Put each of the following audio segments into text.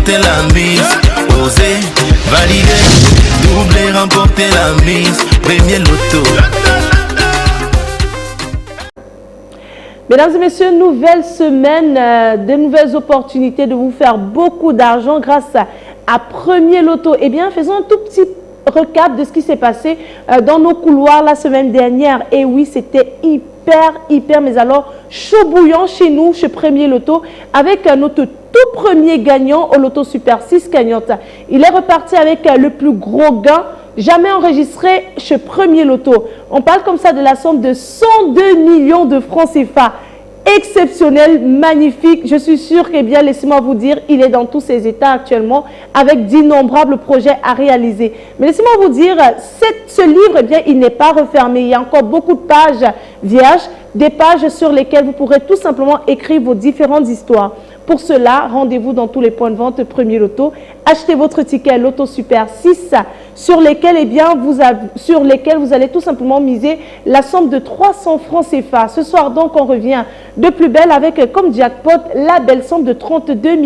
remporter la mise. Oser, valider, doubler, remporter la mise. Premier loto. Mesdames et messieurs, nouvelle semaine, de nouvelles opportunités de vous faire beaucoup d'argent grâce à Premier Loto. Eh bien, faisons un tout petit recap de ce qui s'est passé dans nos couloirs la semaine dernière. Et oui, c'était hyper, mais alors chaud bouillant chez nous, chez Premier Loto, avec notre tout premier gagnant au Loto Super 6 gagnante. Il est reparti avec le plus gros gain jamais enregistré chez Premier Loto. On parle comme ça de la somme de 102 millions de francs CFA. Exceptionnel, magnifique. Je suis sûre que, bien, laissez-moi vous dire, il est dans tous ses états actuellement avec d'innombrables projets à réaliser. Mais laissez-moi vous dire, ce livre, eh bien, il n'est pas refermé. Il y a encore beaucoup de pages vierges, des pages sur lesquelles vous pourrez tout simplement écrire vos différentes histoires. Pour cela, rendez-vous dans tous les points de vente Premier Loto. Achetez votre ticket Loto Super 6 sur lesquels, eh bien, vous allez tout simplement miser la somme de 300 francs CFA. Ce soir, donc, on revient de plus belle avec comme jackpot la belle somme de 32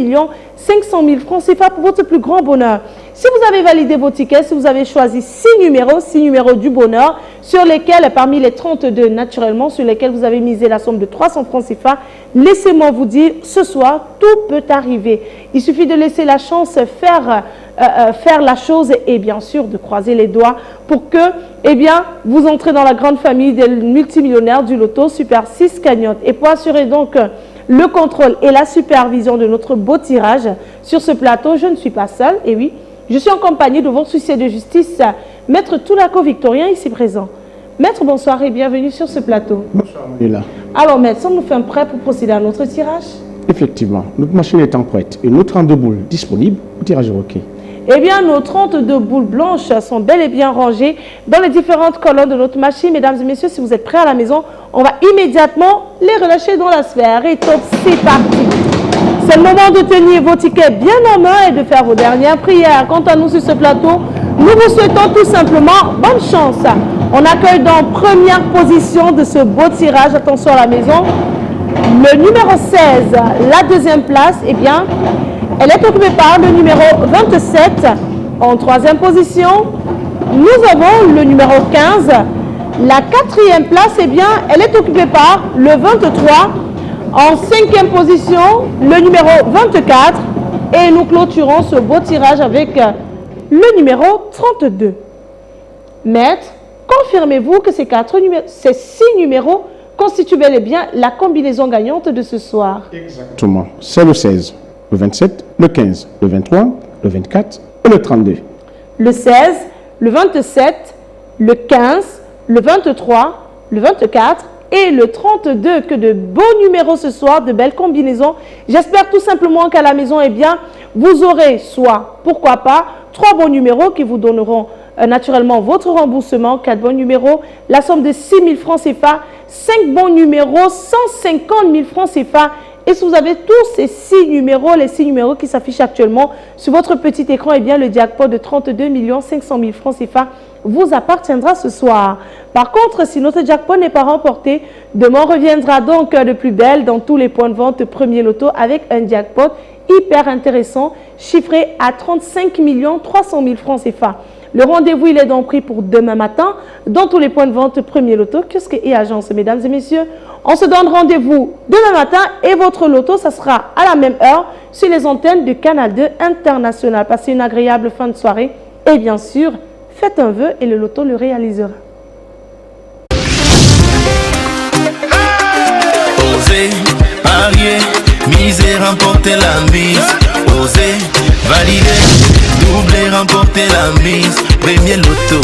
500 000 francs CFA pour votre plus grand bonheur. Si vous avez validé vos tickets, si vous avez choisi 6 numéros du bonheur, sur lesquels, parmi les 32 naturellement, sur lesquels vous avez misé la somme de 300 francs CFA, laissez-moi vous dire, ce soir, tout peut arriver. Il suffit de laisser la chance faire la chose et bien sûr de croiser les doigts pour que, eh bien, vous entrez dans la grande famille des multimillionnaires du Loto Super 6 gagnante. Et pour assurer donc le contrôle et la supervision de notre beau tirage sur ce plateau, je ne suis pas seule, et oui, je suis en compagnie de votre huissier de justice, Maître Toulako Victorien, ici présent. Maître, bonsoir et bienvenue sur ce plateau. Bonsoir, Manuela. Alors, Maître, sommes-nous fin prêts pour procéder à notre tirage? Effectivement, notre machine étant prête et nos 32 boules disponibles, au tirage est OK. Eh bien, nos 32 boules blanches sont bel et bien rangées dans les différentes colonnes de notre machine. Mesdames et messieurs, si vous êtes prêts à la maison, on va immédiatement les relâcher dans la sphère. Et top, c'est parti. C'est le moment de tenir vos tickets bien en main et de faire vos dernières prières. Quant à nous sur ce plateau, nous vous souhaitons tout simplement bonne chance. On accueille dans première position de ce beau tirage, attention à la maison, le numéro 16, la deuxième place, eh bien, elle est occupée par le numéro 27. En troisième position, nous avons le numéro 15. La quatrième place, eh bien, elle est occupée par le 23. En cinquième position, le numéro 24. Et nous clôturons ce beau tirage avec le numéro 32. Maître, confirmez-vous que ces 6 numéros constituent bel et bien la combinaison gagnante de ce soir? Exactement. C'est le 16, le 27, le 15, le 23, le 24 et le 32. Le 16, le 27, le 15, le 23, le 24 et le 32. Que de beaux numéros ce soir, de belles combinaisons. J'espère tout simplement qu'à la maison, eh bien, vous aurez soit, pourquoi pas, 3 bons numéros qui vous donneront naturellement votre remboursement, 4 bons numéros, la somme de 6 000 francs CFA, 5 bons numéros, 150 000 francs CFA. Et si vous avez tous ces 6 numéros, les 6 numéros qui s'affichent actuellement sur votre petit écran, eh bien, le jackpot de 32 500 000 francs CFA vous appartiendra ce soir. Par contre, si notre jackpot n'est pas remporté, demain on reviendra donc de plus belle dans tous les points de vente Premier Loto avec un jackpot hyper intéressant, chiffré à 35 300 000 francs CFA. Le rendez-vous, il est donc pris pour demain matin dans tous les points de vente Premier Loto, kiosque et agence. Mesdames et messieurs, on se donne rendez-vous demain matin et votre loto, ça sera à la même heure sur les antennes de Canal 2 International. Passez une agréable fin de soirée et bien sûr, faites un vœu et le loto le réalisera. Oser, parier, miser, remporter la mise. Oser, valider, doubler, remporter la mise. Premier Loto.